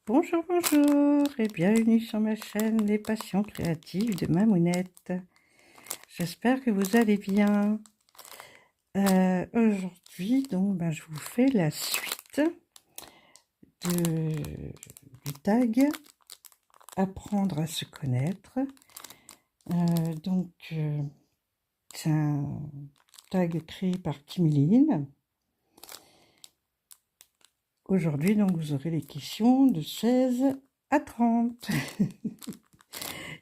Bonjour, bonjour et bienvenue sur ma chaîne Les Passions Créatives de Mamounette. J'espère que vous allez bien. Aujourd'hui, donc, je vous fais la suite du tag Apprendre à se connaître. C'est un tag créé par Timiline. Aujourd'hui, donc, vous aurez les questions de 16 à 30.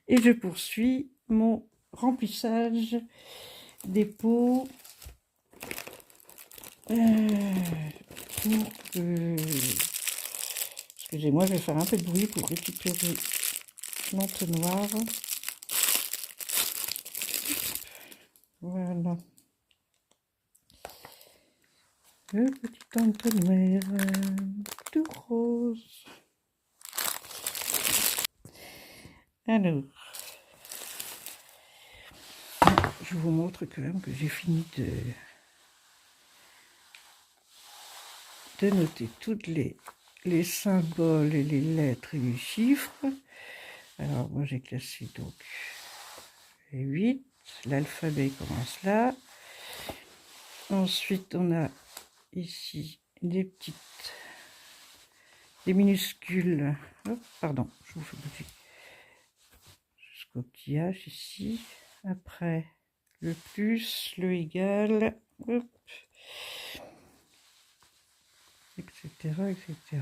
Et je poursuis mon remplissage des pots excusez-moi, je vais faire un peu de bruit pour récupérer l'entonnoir. Voilà. Le petit entonnoir tout rose. Alors, je vous montre quand même que j'ai fini de noter toutes les symboles et les lettres et les chiffres. Alors, moi j'ai classé donc les 8. L'alphabet commence là. Ensuite, on a ici des minuscules. Oh, pardon, je vous fais bouger. Jusqu'au coquillage ici. Après, le plus, le égal, hop, etc., etc.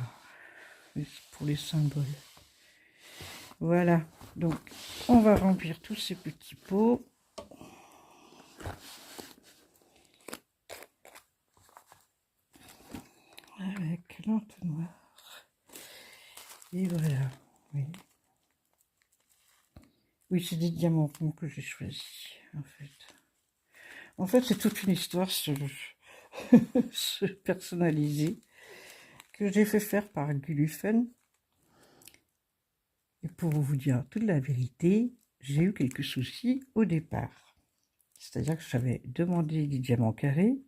Pour les symboles. Voilà, donc on va remplir tous ces petits pots. Avec l'entonnoir. Et voilà, oui. Oui, c'est des diamants ronds que j'ai choisis, en fait. En fait, c'est toute une histoire se personnaliser que j'ai fait faire par Gulufen. Et pour vous dire toute la vérité, j'ai eu quelques soucis au départ. C'est-à-dire que j'avais demandé des diamants carrés.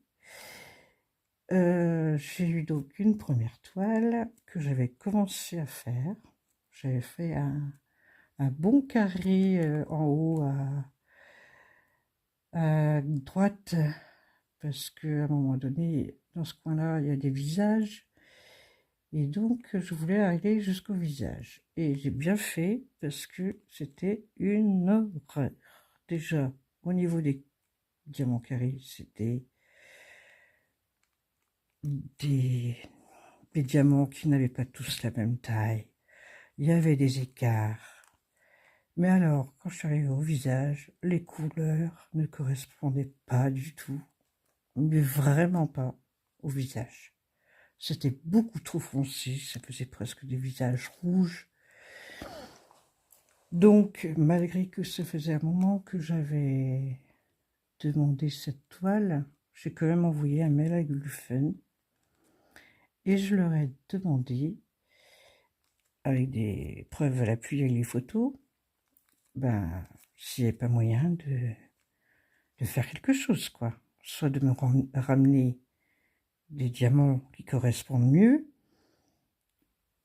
J'ai eu donc une première toile que j'avais commencé à faire. J'avais fait un bon carré en haut à droite, parce qu'à un moment donné, dans ce coin-là, il y a des visages. Et donc, je voulais arriver jusqu'au visage. Et j'ai bien fait, parce que c'était une horreur. Déjà, au niveau des diamants carrés, c'était des diamants qui n'avaient pas tous la même taille. Il y avait des écarts. Mais alors, quand je suis arrivée au visage, les couleurs ne correspondaient pas du tout. Mais vraiment pas au visage. C'était beaucoup trop foncé, ça faisait presque des visages rouges. Donc, malgré que ça faisait un moment que j'avais demandé cette toile, j'ai quand même envoyé un mail à Gulufen et je leur ai demandé, avec des preuves à l'appui avec les photos, s'il n'y avait pas moyen de faire quelque chose, quoi. Soit de me ramener des diamants qui correspondent mieux,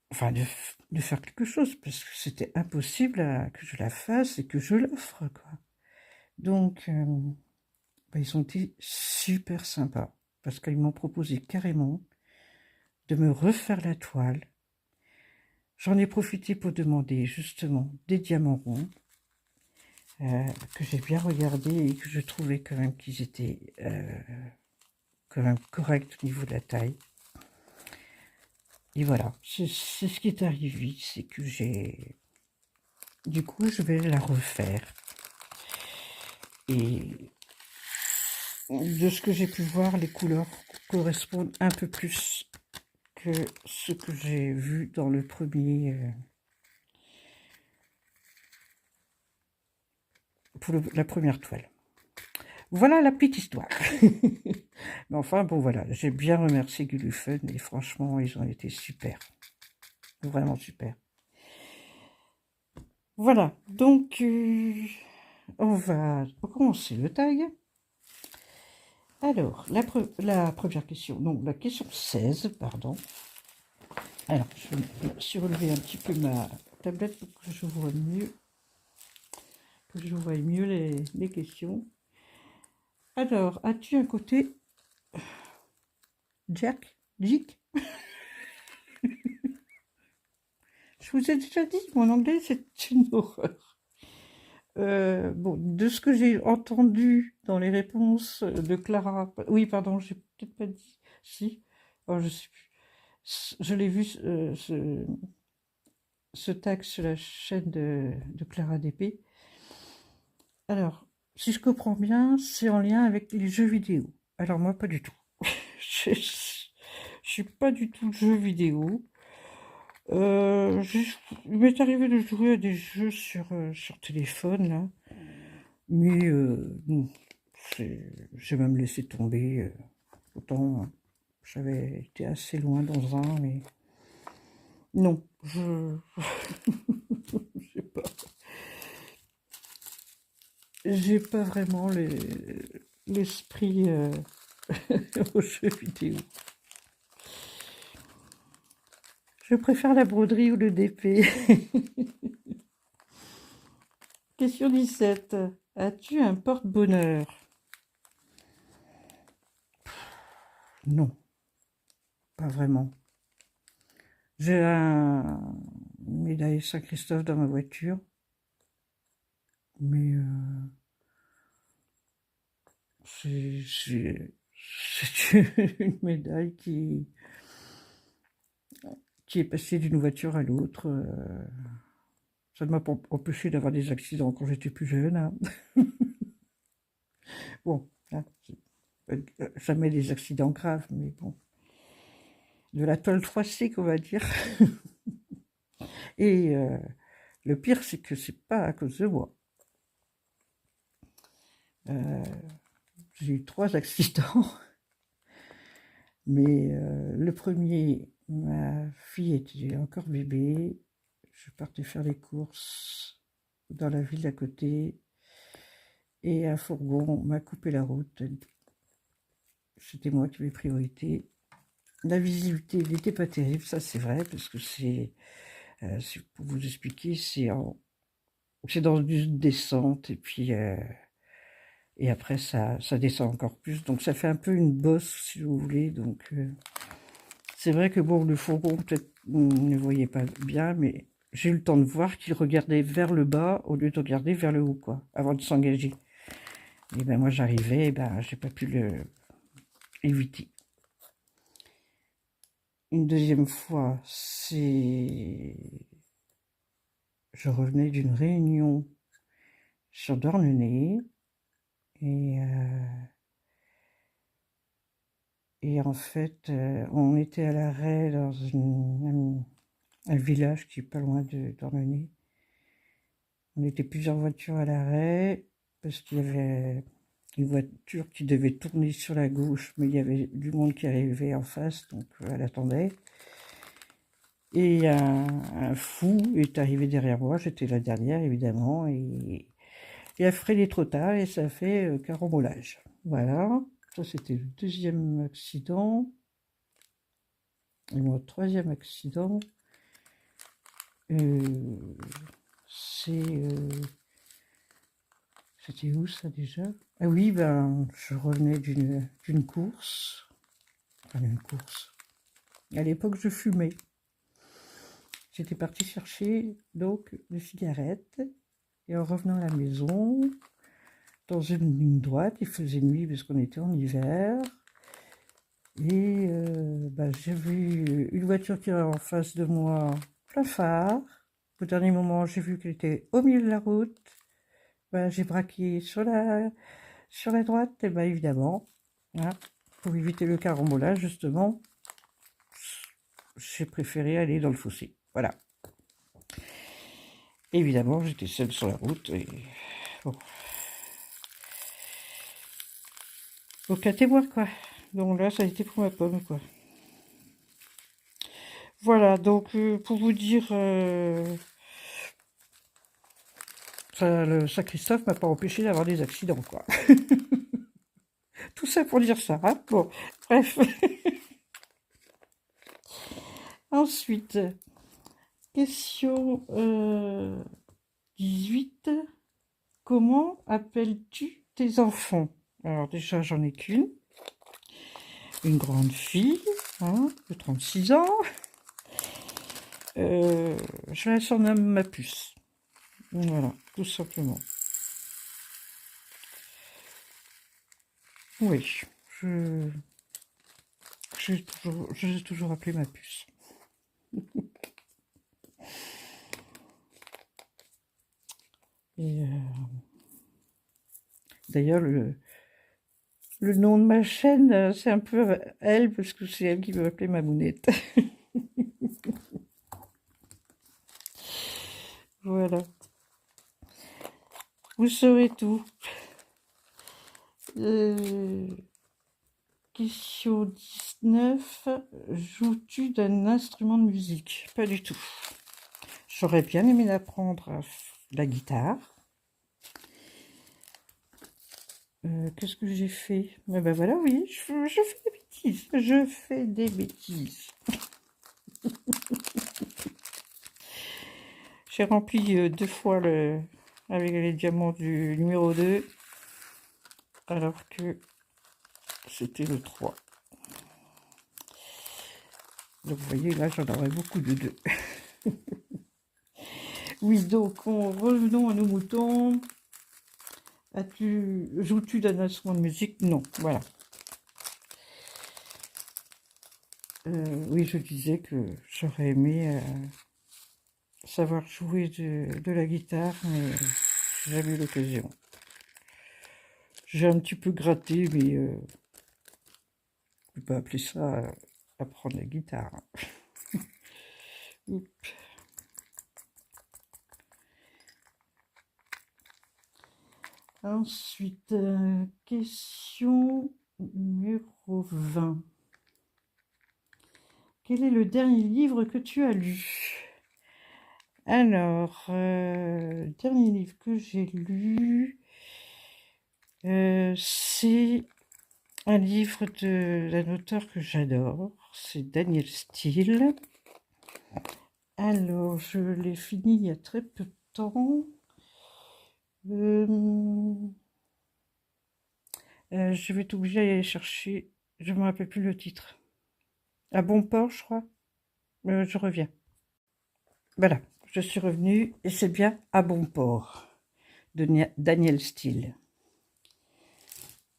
enfin de faire quelque chose, parce que c'était impossible que je la fasse et que je l'offre, quoi. Donc, ils ont été super sympas, parce qu'ils m'ont proposé carrément de me refaire la toile. J'en ai profité pour demander justement des diamants ronds, que j'ai bien regardé et que je trouvais quand même qu'ils étaient quand même corrects au niveau de la taille. Et voilà, c'est ce qui est arrivé, c'est que du coup, je vais la refaire. Et de ce que j'ai pu voir, les couleurs correspondent un peu plus que ce que j'ai vu dans le premier, pour la première toile. Voilà la petite histoire. Mais enfin, bon voilà, j'ai bien remercié Gulufen et franchement, ils ont été super. Vraiment super. Voilà, donc on va commencer le tag. Alors, la première question, donc la question 16, pardon. Alors, je vais surélever un petit peu ma tablette pour que je vois mieux, les questions. Alors, as-tu un côté Jack? Je vous ai déjà dit, mon anglais, c'est une horreur. Bon, de ce que j'ai entendu dans les réponses de Clara, oui, pardon, j'ai peut-être pas dit, si, oh, je sais plus. Je l'ai vu, ce tag sur la chaîne de Clara DP. Alors, si je comprends bien, c'est en lien avec les jeux vidéo. Alors moi, pas du tout. Je suis pas du tout jeu vidéo. Il m'est arrivé de jouer à des jeux sur téléphone, là. Mais bon, j'ai même laissé tomber. Pourtant, j'avais été assez loin dans un, mais non, j'ai pas, j'ai pas vraiment l'esprit aux jeux vidéo. Je préfère la broderie ou le DP. Question 17. As-tu un porte-bonheur? Non, pas vraiment. J'ai une médaille Saint-Christophe dans ma voiture, mais c'est une médaille qui est passée d'une voiture à l'autre. Ça ne m'a pas empêché d'avoir des accidents quand j'étais plus jeune, hein. Bon, hein, jamais des accidents graves, mais bon. De la tôle 3C, qu'on va dire. Et le pire, c'est que c'est pas à cause de moi. J'ai eu 3 accidents, mais le premier, ma fille était encore bébé. Je partais faire les courses dans la ville à côté et un fourgon m'a coupé la route. C'était moi qui avais priorité. La visibilité n'était pas terrible, ça c'est vrai, parce que pour vous expliquer, c'est dans une descente, et après ça descend encore plus, donc ça fait un peu une bosse, si vous voulez. Donc c'est vrai que bon, le fourgon, peut-être, on ne voyait pas bien, mais j'ai eu le temps de voir qu'il regardait vers le bas au lieu de regarder vers le haut, quoi, avant de s'engager. Et ben moi j'arrivais, ben j'ai pas pu le éviter. Une deuxième fois, je revenais d'une réunion sur Douarnenez, et en fait, on était à l'arrêt dans un village qui est pas loin de Douarnenez. On était plusieurs voitures à l'arrêt, parce qu'il y avait une voiture qui devait tourner sur la gauche, mais il y avait du monde qui arrivait en face, donc elle attendait. Et un fou est arrivé derrière moi, j'étais la dernière évidemment, et il a freiné trop tard et ça a fait carambolage. Voilà, ça c'était le deuxième accident. Et mon troisième accident, c'était où ça déjà? Ah oui, ben je revenais d'une course. Enfin, d'une course. À l'époque, je fumais. J'étais partie chercher donc des cigarettes. Et en revenant à la maison, dans une ligne droite, il faisait nuit parce qu'on était en hiver. Et j'ai vu une voiture qui était en face de moi, plein phare. Au dernier moment, j'ai vu qu'elle était au milieu de la route. J'ai braqué sur la droite, et évidemment, hein, pour éviter le carambolage, justement, j'ai préféré aller dans le fossé. Voilà. Évidemment, j'étais seule sur la route et bon. Aucun témoin, quoi. Donc là, ça a été pour ma pomme, quoi. Voilà, donc pour vous dire, le Saint-Christophe m'a pas empêché d'avoir des accidents, quoi. Tout ça pour dire ça, hein. Bon, bref. Ensuite, question 18. Comment appelles-tu tes enfants? Alors déjà, j'en ai qu'une. Une grande fille, hein, de 36 ans. Je la surnomme ma puce. Voilà, tout simplement. Oui, je l'ai toujours appelée ma puce. Et d'ailleurs, le nom de ma chaîne, c'est un peu elle, parce que c'est elle qui veut appeler ma mounette. Voilà. Vous saurez tout. Question 19. Joues-tu d'un instrument de musique? Pas du tout. J'aurais bien aimé apprendre la guitare. Qu'est-ce que j'ai fait? Ben voilà, oui, je fais des bêtises. Je fais des bêtises. J'ai rempli 2 fois avec les diamants du numéro 2, alors que c'était le 3. Donc vous voyez, là, j'en aurais beaucoup de 2. Oui, donc, revenons à nos moutons. Joues-tu d'un instrument de musique? Non, voilà. Oui, je disais que j'aurais aimé savoir jouer de la guitare, mais j'ai jamais eu l'occasion. J'ai un petit peu gratté, mais je ne peux pas appeler ça apprendre la guitare. Ensuite, question numéro 20. Quel est le dernier livre que tu as lu? Alors, dernier livre que j'ai lu, c'est un livre d'un auteur que j'adore, c'est Daniel Steele. Alors, je l'ai fini il y a très peu de temps. Je vais être obligée d'aller chercher, je ne me rappelle plus le titre. À bon port, je crois. Je reviens. Voilà, je suis revenue et c'est bien À bon port de Daniel Steele.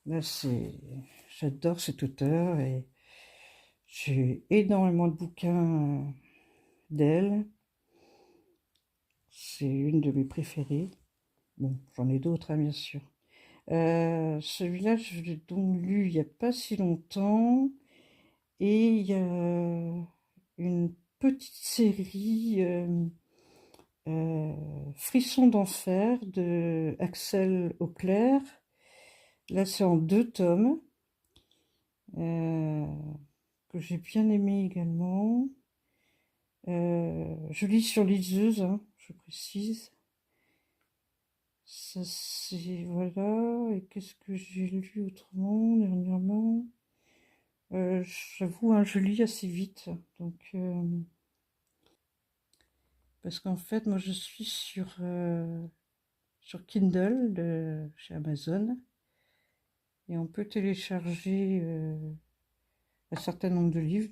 Là, j'adore cet auteur et j'ai énormément de bouquins d'elle. C'est une de mes préférées. Bon, j'en ai d'autres, hein, bien sûr. Celui-là, je l'ai donc lu il n'y a pas si longtemps. Et il y a une petite série Frisson d'enfer de Axel Auclair. Là, c'est en 2 tomes. Que j'ai bien aimé également. Je lis sur liseuse, hein, je précise. Ça, c'est... Voilà. Et qu'est-ce que j'ai lu autrement, dernièrement? J'avoue, hein, je lis assez vite. Donc... parce qu'en fait, moi, je suis sur Kindle chez Amazon. Et on peut télécharger un certain nombre de livres.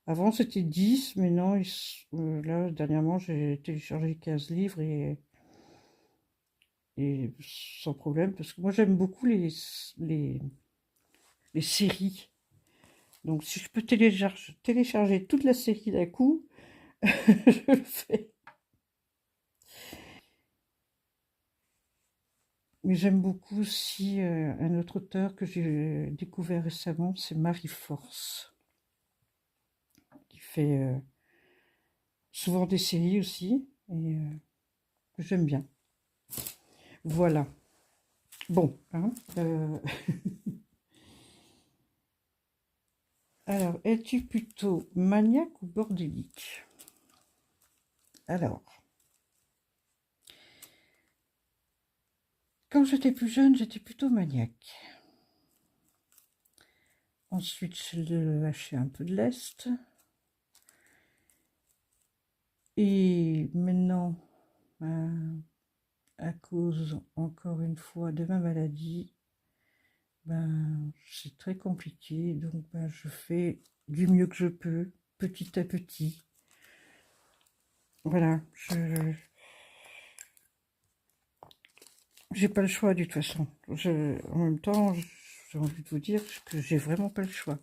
Avant, c'était 10, mais non, là, dernièrement, j'ai téléchargé 15 livres et sans problème, parce que moi, j'aime beaucoup les séries. Donc, si je peux télécharger toute la série d'un coup, je le fais. Mais j'aime beaucoup aussi un autre auteur que j'ai découvert récemment, c'est Marie Force, qui fait souvent des séries aussi, et que j'aime bien. Voilà. Bon, hein, alors, es-tu plutôt maniaque ou bordélique? Alors, quand j'étais plus jeune, j'étais plutôt maniaque. Ensuite, j'ai lâché un peu de lest. Et maintenant, à cause, encore une fois, de ma maladie, c'est très compliqué. Donc, je fais du mieux que je peux, petit à petit. Voilà, j'ai pas le choix de toute façon. En même temps, j'ai envie de vous dire que j'ai vraiment pas le choix.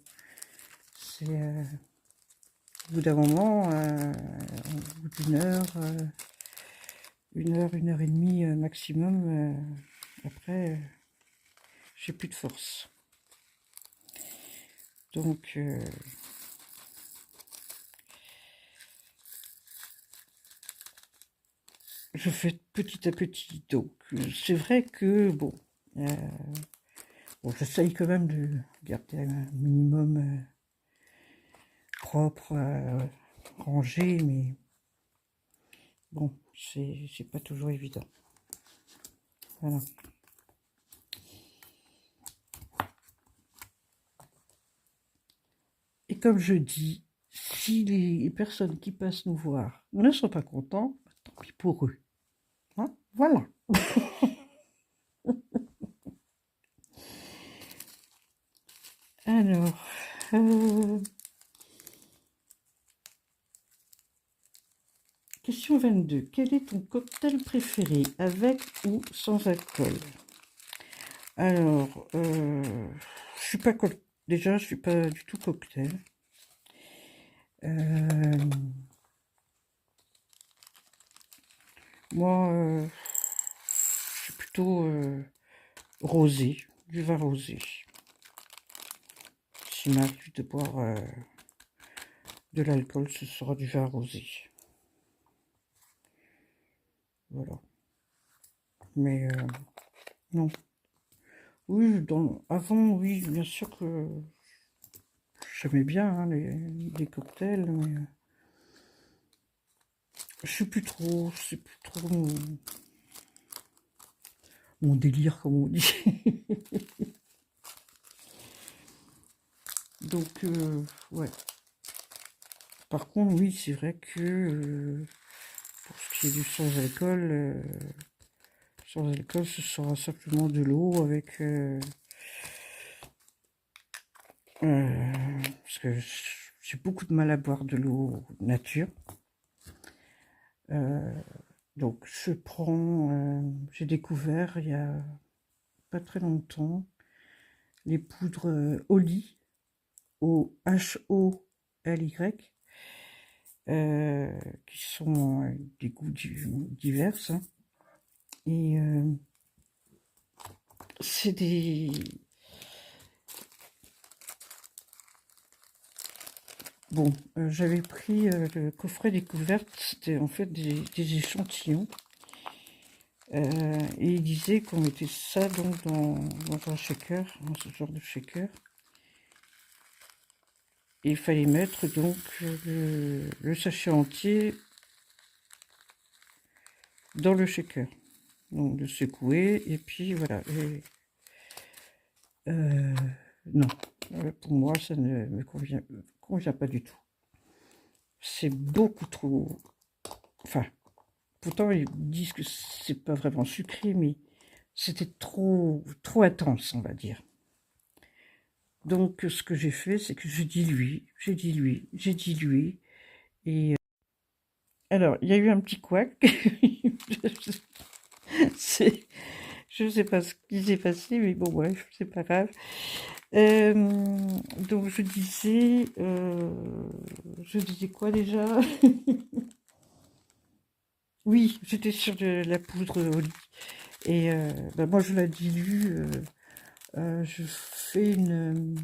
C'est au bout d'un moment, au bout d'une heure, une heure et demie maximum, après, j'ai plus de force. Donc, je fais petit à petit. Donc, c'est vrai que, bon, j'essaye quand même de garder un minimum propre, rangé, mais bon, c'est pas toujours évident. Voilà. Et comme je dis, si les personnes qui passent nous voir ne sont pas contents, tant pis pour eux. Hein, voilà. Alors, question 22. Quel est ton cocktail préféré, avec ou sans alcool? Alors, je suis pas déjà, je suis pas du tout cocktail. Moi, je suis plutôt rosé, du vin rosé. S'il m'arrive de boire de l'alcool, ce sera du vin rosé. Voilà. Mais non. Oui, avant, oui, bien sûr que j'aimais bien hein, les cocktails, mais je suis plus trop, c'est plus trop mon délire, comme on dit. Donc, ouais. Par contre, oui, c'est vrai que pour ce qui est du sans alcool, ce sera simplement de l'eau avec... parce que j'ai beaucoup de mal à boire de l'eau nature. Donc, j'ai découvert il y a pas très longtemps les poudres Oli, Holy, qui sont des goûts divers. Hein. Et c'est des... Bon, j'avais pris le coffret découverte, c'était en fait des échantillons. Et il disait qu'on mettait ça donc dans un shaker, dans ce genre de shaker. Et il fallait mettre donc le sachet entier dans le shaker. Donc de secouer, et puis voilà. Et, non, pour moi, ça ne me convient pas du tout. C'est beaucoup trop... Enfin, pourtant, ils disent que c'est pas vraiment sucré, mais c'était trop intense, on va dire. Donc, ce que j'ai fait, c'est que j'ai dilué. Et alors, il y a eu un petit couac. Je ne sais pas ce qui s'est passé, mais bon, bref, c'est pas grave. Donc, je disais quoi déjà? Oui, j'étais sur de la poudre au lit. Et moi, je la dilue. Je fais une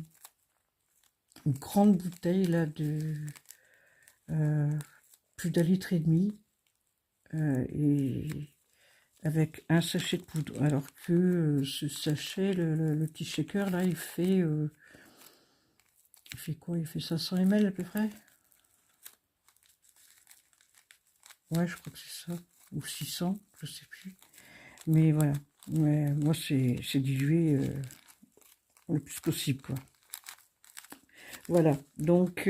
grande bouteille là de plus d'un litre et demi. Et avec un sachet de poudre. Alors que ce sachet, le petit shaker là, il fait quoi? Il fait 500 ml à peu près? Ouais, je crois que c'est ça. Ou 600, je sais plus. Mais voilà. Mais moi, c'est dilué le plus possible, quoi. Voilà. Donc,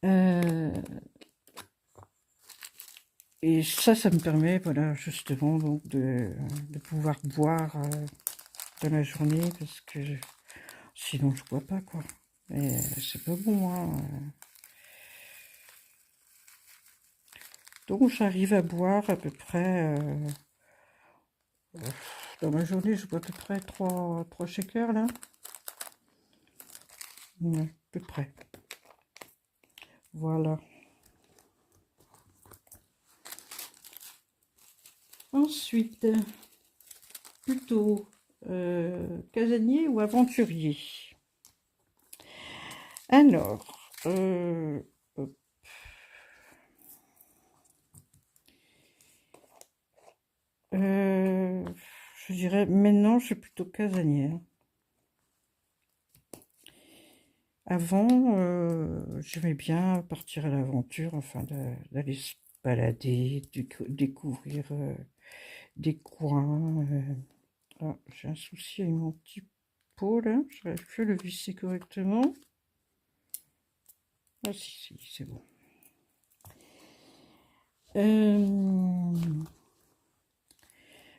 Euh, et ça me permet, voilà, justement, donc de pouvoir boire dans la journée, parce que sinon je bois pas, quoi. Et c'est pas bon, hein. Donc j'arrive à boire à peu près, dans ma journée, je bois à peu près 3 shakers, là. Ouais, à peu près. Voilà. Ensuite, plutôt casanier ou aventurier? Alors, hop. Je dirais maintenant, je suis plutôt casanière. Avant, j'aimais bien partir à l'aventure, enfin d'aller se balader, découvrir des coins. Ah, j'ai un souci avec mon petit pot là, j'arrive plus à le visser correctement. Ah si, c'est bon.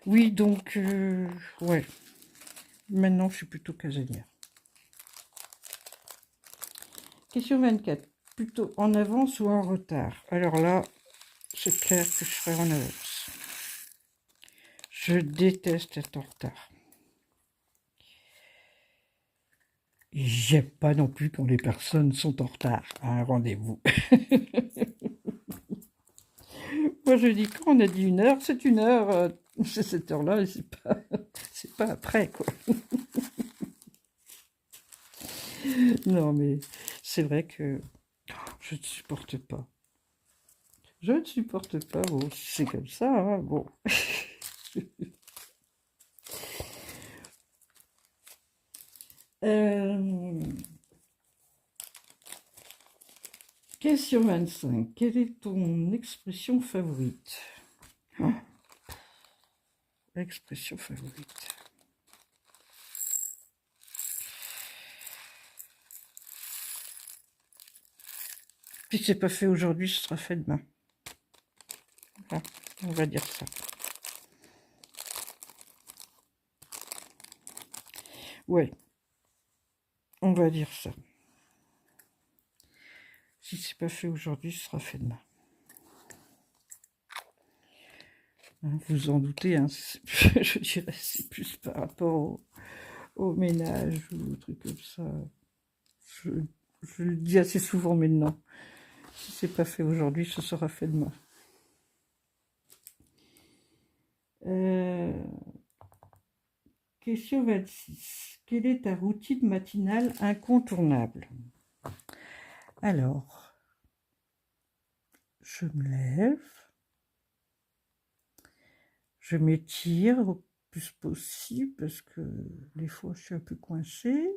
Oui, donc, ouais, maintenant je suis plutôt casanière. Question 24. Plutôt en avance ou en retard? Alors là, c'est clair que je serai en avance. Je déteste être en retard. J'aime pas non plus quand les personnes sont en retard à un rendez-vous. Moi, je dis, quand on a dit 1 heure, c'est 1 heure. C'est cette heure-là et c'est pas après, quoi. Non, mais c'est vrai que je ne supporte pas. Je ne supporte pas. Bon, c'est comme ça, hein, bon. Question 25. Quelle est ton expression favorite? Oh, expression favorite. Si c'est pas fait aujourd'hui, ce sera fait demain. Voilà, on va dire ça. Ouais, on va dire ça. Si c'est pas fait aujourd'hui, ce sera fait demain. Hein, vous en doutez, hein, je dirais c'est plus par rapport au ménage ou au truc comme ça. Je le dis assez souvent maintenant. Si c'est pas fait aujourd'hui, ce sera fait demain. Question 26. Quelle est ta routine matinale incontournable? Alors, je me lève, je m'étire au plus possible parce que des fois je suis un peu coincée.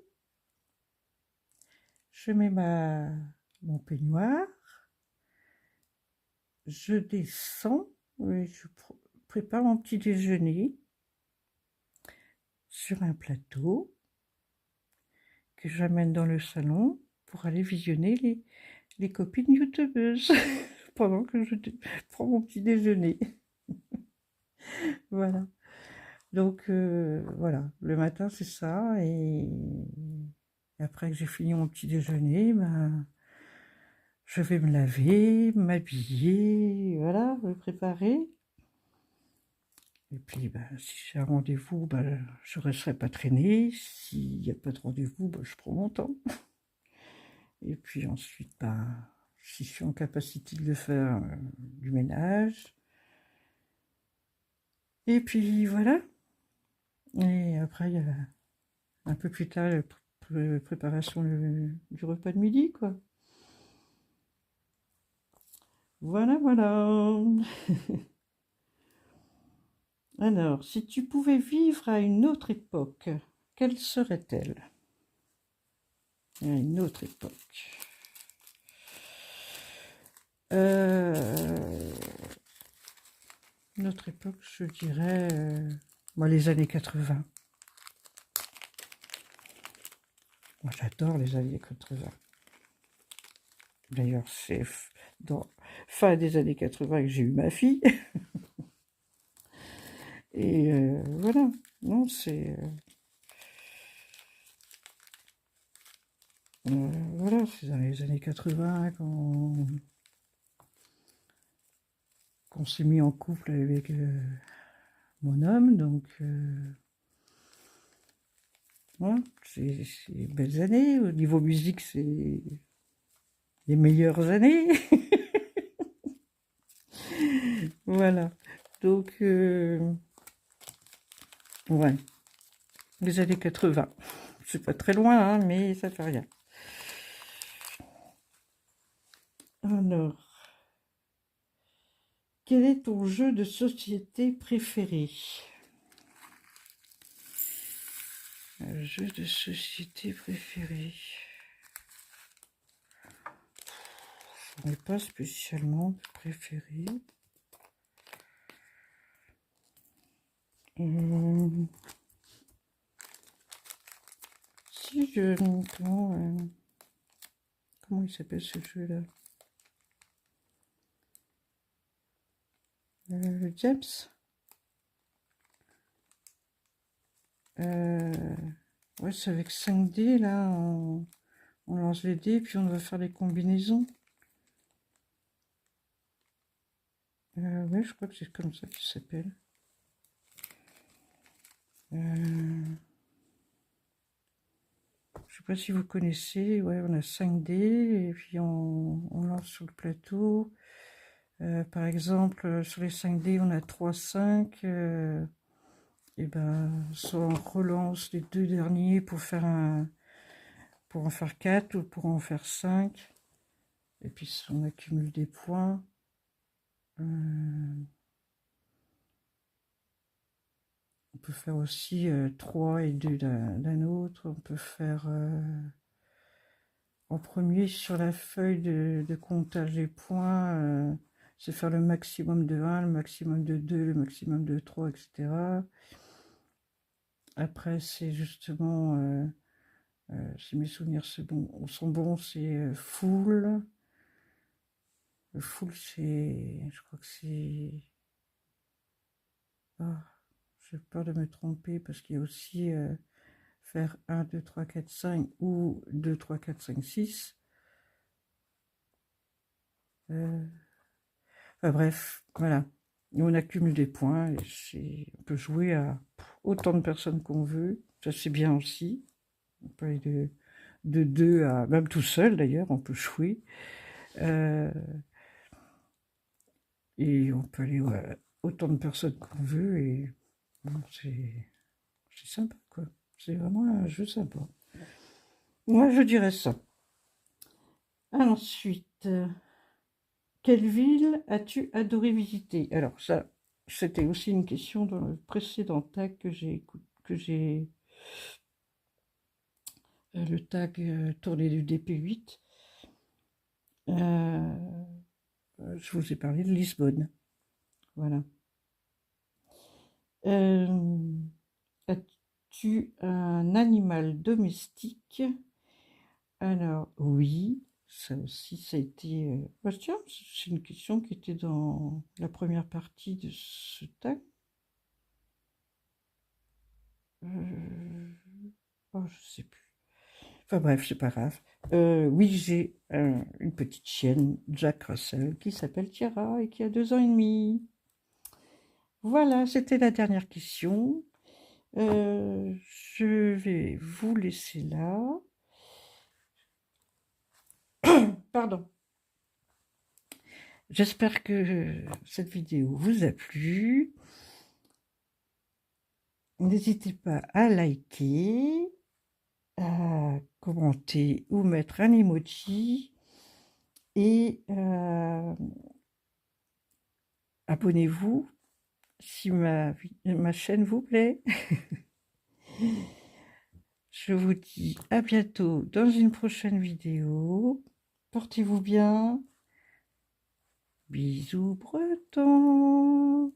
Je mets mon peignoir, je descends et je prépare mon petit déjeuner sur un plateau que j'amène dans le salon pour aller visionner les copines youtubeuses pendant que je prends mon petit déjeuner. Voilà. Donc voilà, le matin c'est ça, et après que j'ai fini mon petit déjeuner, ben, je vais me laver, m'habiller, voilà, me préparer. Et puis ben, si j'ai un rendez-vous, ben, je ne resterai pas traîner. S'il n'y a pas de rendez-vous, ben, je prends mon temps. Et puis ensuite, ben, si je suis en capacité de le faire, du ménage. Et puis voilà. Et après, il y a un peu plus tard, la préparation du repas de midi, quoi. Voilà, voilà. Alors, si tu pouvais vivre à une autre époque, quelle serait-elle? À une autre époque. Une autre époque, je dirais, moi, les années 80. Moi, j'adore les années 80. D'ailleurs, c'est dans fin des années 80 que j'ai eu ma fille. Et voilà, non, c'est... voilà, c'est dans les années 80 qu'on s'est mis en couple avec mon homme, donc voilà, c'est belles années. Au niveau musique, c'est les meilleures années. Voilà, donc ouais, les années 80. C'est pas très loin, hein, mais ça fait rien. Alors, quel est ton jeu de société préféré? Un jeu de société préféré. Je n'ai pas spécialement de préféré. Si je... Comment il s'appelle ce jeu-là? James? Ouais, c'est avec 5 dés, là. On lance les dés, puis on va faire les combinaisons. Ouais, je crois que c'est comme ça qu'il s'appelle. Je sais pas si vous connaissez. Ouais, on a 5 dés, et puis on lance sur le plateau. Par exemple, sur les 5 dés, on a 3, 5. Et ben, soit on relance les 2 derniers pour faire pour en faire 4 ou pour en faire 5. Et puis on accumule des points. On peut faire aussi 3 et 2 d'un autre. On peut faire en premier sur la feuille de comptage des points, c'est faire le maximum de 1, le maximum de 2, le maximum de 3, etc. Après, c'est justement, si mes souvenirs sont bons, c'est full. Le full, c'est... Je crois que c'est... Ah, j'ai peur de me tromper parce qu'il y a aussi faire 1, 2, 3, 4, 5 ou 2, 3, 4, 5, 6. Enfin bref, voilà. On accumule des points et on peut jouer à autant de personnes qu'on veut. Ça, c'est bien aussi. On peut aller de 2 à... Même tout seul, d'ailleurs, on peut jouer. Et on peut aller autant de personnes qu'on veut. Et bon, c'est sympa, quoi. C'est vraiment un jeu sympa. Moi, je dirais ça. Ensuite, quelle ville as-tu adoré visiter? Alors ça, c'était aussi une question dans le précédent tag que j'ai le tag tourné du DP8. Je vous ai parlé de Lisbonne. Voilà. As-tu un animal domestique? Alors, oui, ça aussi, ça a été... bah, tiens, c'est une question qui était dans la première partie de ce tag. Oh, je sais plus. Enfin bref, c'est pas grave. Oui, j'ai une petite chienne, Jack Russell, qui s'appelle Tiara et qui a 2 ans et demi. Voilà, c'était la dernière question. Je vais vous laisser là. Pardon. J'espère que cette vidéo vous a plu. N'hésitez pas à liker, à commenter ou mettre un emoji. Et abonnez-vous si ma chaîne vous plaît. Je vous dis à bientôt dans une prochaine vidéo. Portez-vous bien. Bisous bretons.